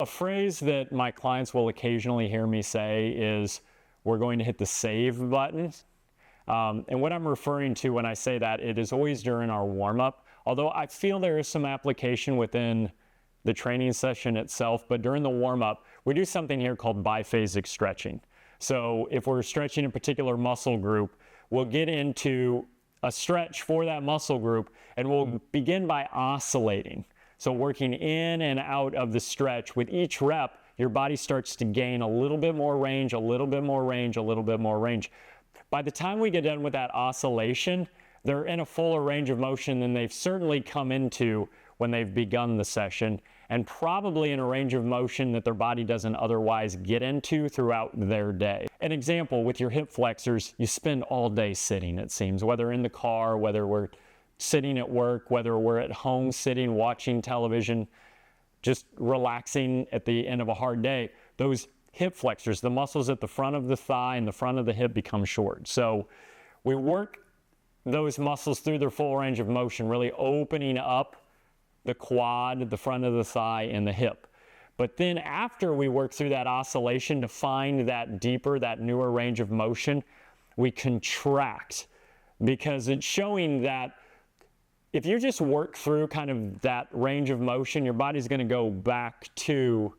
A phrase that my clients will occasionally hear me say is, we're going to hit the save button. And what I'm referring to when I say that, it is always during our warm-up. Although I feel there is some application within the training session itself, but during the warm-up, we do something here called biphasic stretching. So if we're stretching a particular muscle group, we'll get into a stretch for that muscle group, and we'll begin by oscillating. So working in and out of the stretch. With each rep, your body starts to gain a little bit more range, a little bit more range, a little bit more range. By the time we get done with that oscillation, they're in a fuller range of motion than they've certainly come into when they've begun the session, and probably in a range of motion that their body doesn't otherwise get into throughout their day. An example, with your hip flexors, you spend all day sitting, it seems, whether in the car, whether we're sitting at work, whether we're at home sitting, watching television, just relaxing at the end of a hard day. Those hip flexors, the muscles at the front of the thigh and the front of the hip, become short. So we work those muscles through their full range of motion, really opening up the quad, the front of the thigh, and the hip. But then after we work through that oscillation to find that deeper, that newer range of motion, we contract, because it's showing that if you just work through kind of that range of motion, your body's going to go back to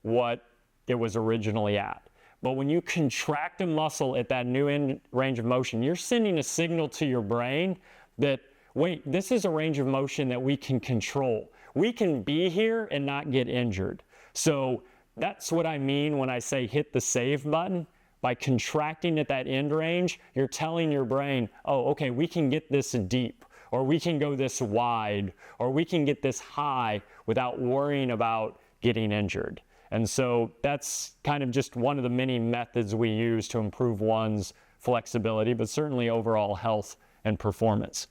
what it was originally at. But when you contract a muscle at that new range of motion, you're sending a signal to your brain that, wait, this is a range of motion that we can control. We can be here and not get injured. So that's what I mean when I say hit the save button. By contracting at that end range, you're telling your brain, oh, okay, we can get this deep, or we can go this wide, or we can get this high without worrying about getting injured. And so that's kind of just one of the many methods we use to improve one's flexibility, but certainly overall health and performance.